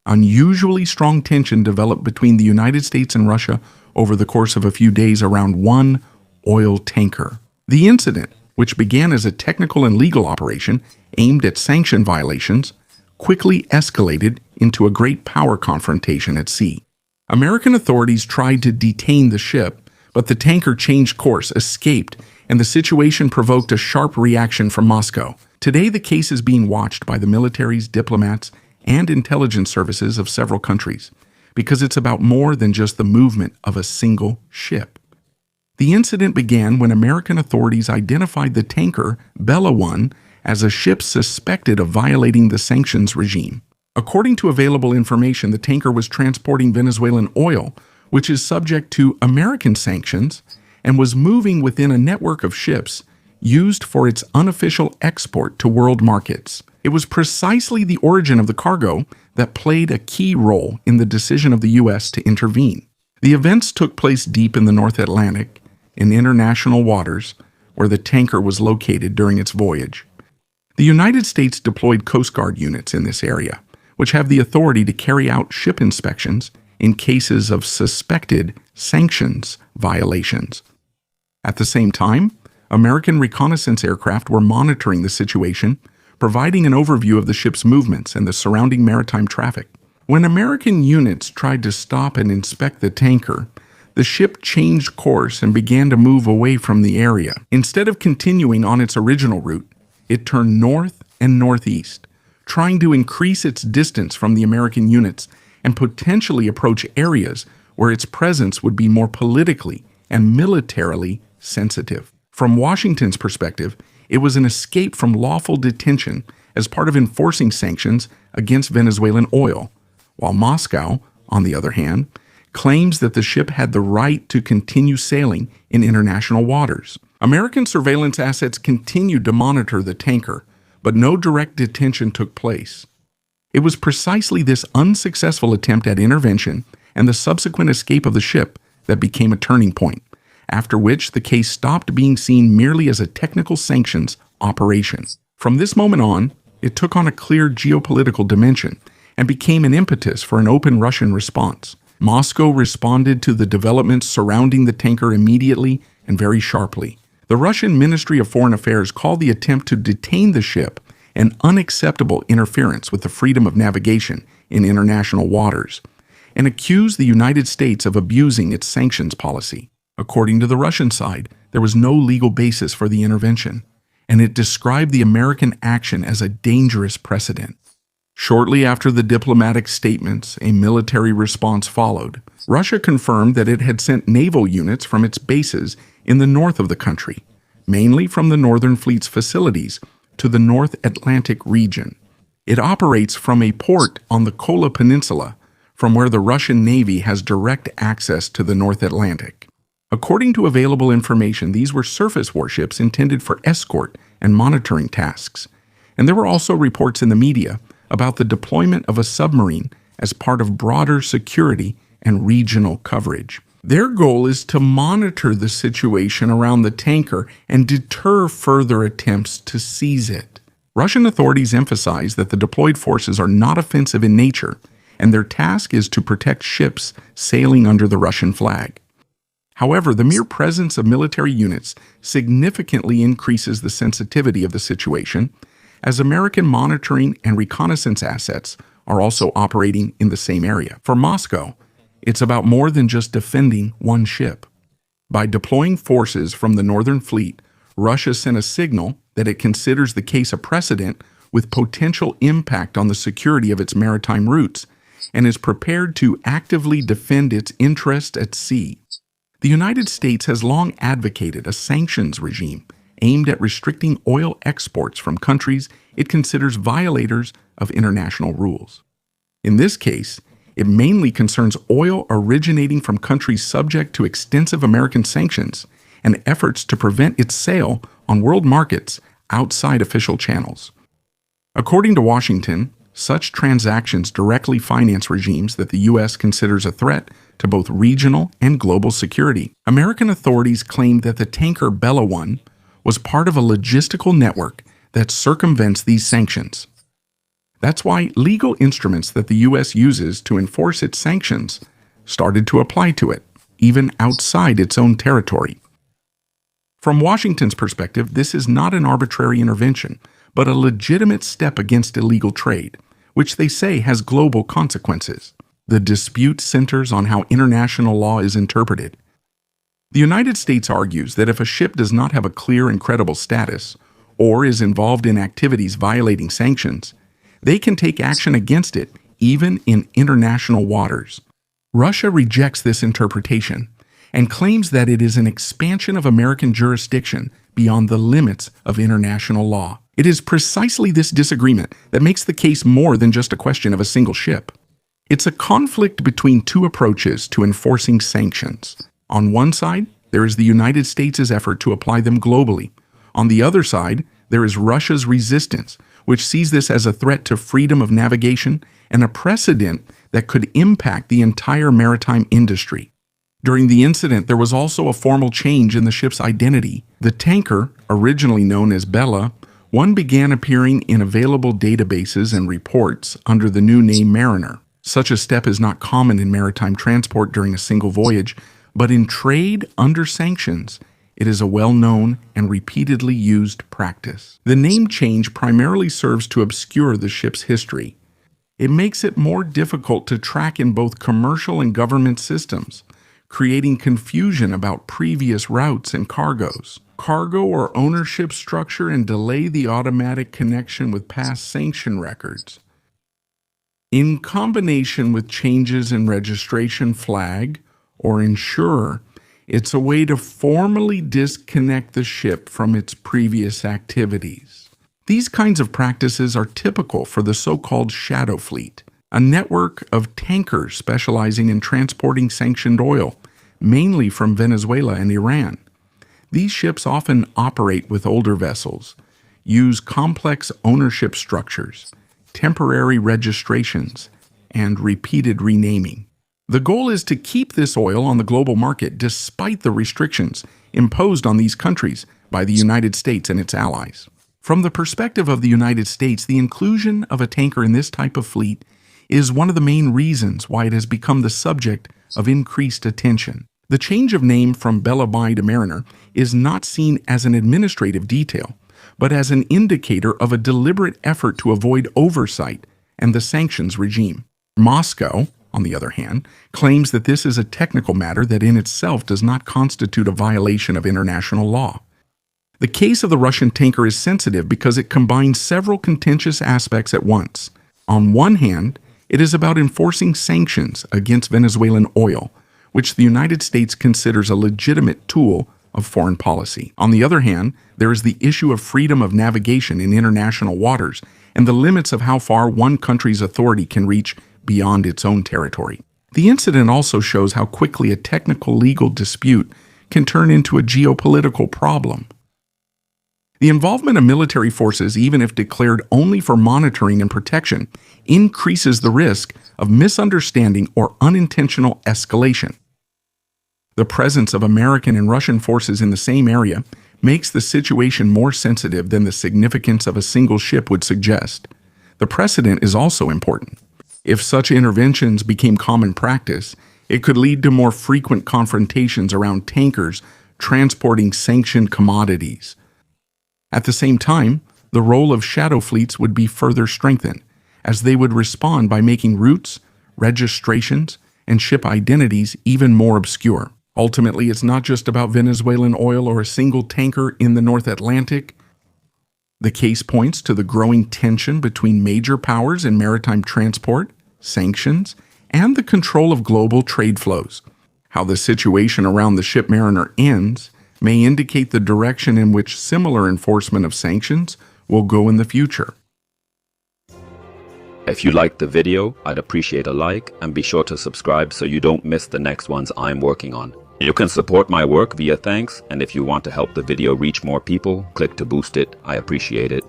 Unusually strong tension developed between the United States and Russia over the course of a few days around one oil tanker. The incident, which began as a technical and legal operation aimed at sanction violations, quickly escalated into a great power confrontation at sea. American authorities tried to detain the ship, but the tanker changed course, escaped, and the situation provoked a sharp reaction from Moscow. Today, the case is being watched by the militaries, diplomats, and intelligence services of several countries, because it's about more than just the movement of a single ship. The incident began when American authorities identified the tanker Bella 1 as a ship suspected of violating the sanctions regime. According to available information, the tanker was transporting Venezuelan oil, which is subject to American sanctions, and was moving within a network of ships used for its unofficial export to world markets. It was precisely the origin of the cargo that played a key role in the decision of the U.S. to intervene. The events took place deep in the North Atlantic, in international waters, where the tanker was located during its voyage. The United States deployed Coast Guard units in this area, which have the authority to carry out ship inspections in cases of suspected sanctions violations. At the same time, American reconnaissance aircraft were monitoring the situation, providing an overview of the ship's movements and the surrounding maritime traffic. When American units tried to stop and inspect the tanker, the ship changed course and began to move away from the area. Instead of continuing on its original route, it turned north and northeast, trying to increase its distance from the American units and potentially approach areas where its presence would be more politically and militarily sensitive. From Washington's perspective, it was an escape from lawful detention as part of enforcing sanctions against Venezuelan oil, while Moscow, on the other hand, claims that the ship had the right to continue sailing in international waters. American surveillance assets continued to monitor the tanker, but no direct detention took place. It was precisely this unsuccessful attempt at intervention and the subsequent escape of the ship that became a turning point, after which the case stopped being seen merely as a technical sanctions operation. From this moment on, it took on a clear geopolitical dimension and became an impetus for an open Russian response. Moscow responded to the developments surrounding the tanker immediately and very sharply. The Russian Ministry of Foreign Affairs called the attempt to detain the ship an unacceptable interference with the freedom of navigation in international waters, and accused the United States of abusing its sanctions policy. According to the Russian side, there was no legal basis for the intervention, and it described the American action as a dangerous precedent. Shortly after the diplomatic statements, a military response followed. Russia confirmed that it had sent naval units from its bases in the north of the country, mainly from the Northern Fleet's facilities, to the North Atlantic region. It operates from a port on the Kola Peninsula, from where the Russian Navy has direct access to the North Atlantic. According to available information, these were surface warships intended for escort and monitoring tasks, and there were also reports in the media about the deployment of a submarine as part of broader security and regional coverage. Their goal is to monitor the situation around the tanker and deter further attempts to seize it. Russian authorities emphasize that the deployed forces are not offensive in nature, and their task is to protect ships sailing under the Russian flag. However, the mere presence of military units significantly increases the sensitivity of the situation, as American monitoring and reconnaissance assets are also operating in the same area. For Moscow, it's about more than just defending one ship. By deploying forces from the Northern Fleet, Russia sent a signal that it considers the case a precedent with potential impact on the security of its maritime routes and is prepared to actively defend its interests at sea. The United States has long advocated a sanctions regime aimed at restricting oil exports from countries it considers violators of international rules. In this case, it mainly concerns oil originating from countries subject to extensive American sanctions and efforts to prevent its sale on world markets outside official channels. According to Washington, such transactions directly finance regimes that the U.S. considers a threat to both regional and global security. American authorities claimed that the tanker Bella 1 was part of a logistical network that circumvents these sanctions. That's why legal instruments that the U.S. uses to enforce its sanctions started to apply to it, even outside its own territory. From Washington's perspective, this is not an arbitrary intervention, but a legitimate step against illegal trade, which they say has global consequences. The dispute centers on how international law is interpreted. The United States argues that if a ship does not have a clear and credible status, or is involved in activities violating sanctions, they can take action against it, even in international waters. Russia rejects this interpretation and claims that it is an expansion of American jurisdiction beyond the limits of international law. It is precisely this disagreement that makes the case more than just a question of a single ship. It's a conflict between two approaches to enforcing sanctions. On one side, there is the United States' effort to apply them globally. On the other side, there is Russia's resistance, which sees this as a threat to freedom of navigation and a precedent that could impact the entire maritime industry. During the incident, there was also a formal change in the ship's identity. The tanker, originally known as Bella, began appearing in available databases and reports under the new name Mariner. Such a step is not common in maritime transport during a single voyage, but in trade under sanctions, it is a well-known and repeatedly used practice. The name change primarily serves to obscure the ship's history. It makes it more difficult to track in both commercial and government systems, creating confusion about previous routes and cargoes. Cargo or ownership structure and delay the automatic connection with past sanction records. In combination with changes in registration flag or insurer, it's a way to formally disconnect the ship from its previous activities. These kinds of practices are typical for the so-called shadow fleet, a network of tankers specializing in transporting sanctioned oil, mainly from Venezuela and Iran. These ships often operate with older vessels, use complex ownership structures, temporary registrations, and repeated renaming. The goal is to keep this oil on the global market despite the restrictions imposed on these countries by the United States and its allies. From the perspective of the United States, the inclusion of a tanker in this type of fleet is one of the main reasons why it has become the subject of increased attention. The change of name from Bella to Mariner is not seen as an administrative detail, but as an indicator of a deliberate effort to avoid oversight and the sanctions regime. Moscow, on the other hand, claims that this is a technical matter that in itself does not constitute a violation of international law. The case of the Russian tanker is sensitive because it combines several contentious aspects at once. On one hand, it is about enforcing sanctions against Venezuelan oil, which the United States considers a legitimate tool of foreign policy. On the other hand, there is the issue of freedom of navigation in international waters and the limits of how far one country's authority can reach beyond its own territory. The incident also shows how quickly a technical legal dispute can turn into a geopolitical problem. The involvement of military forces, even if declared only for monitoring and protection, increases the risk of misunderstanding or unintentional escalation. The presence of American and Russian forces in the same area makes the situation more sensitive than the significance of a single ship would suggest. The precedent is also important. If such interventions became common practice, it could lead to more frequent confrontations around tankers transporting sanctioned commodities. At the same time, the role of shadow fleets would be further strengthened, as they would respond by making routes, registrations, and ship identities even more obscure. Ultimately, it's not just about Venezuelan oil or a single tanker in the North Atlantic. The case points to the growing tension between major powers in maritime transport, sanctions, and the control of global trade flows. How the situation around the ship Mariner ends may indicate the direction in which similar enforcement of sanctions will go in the future. If you liked the video, I'd appreciate a like and be sure to subscribe so you don't miss the next ones I'm working on. You can support my work via thanks, and if you want to help the video reach more people, click to boost it. I appreciate it.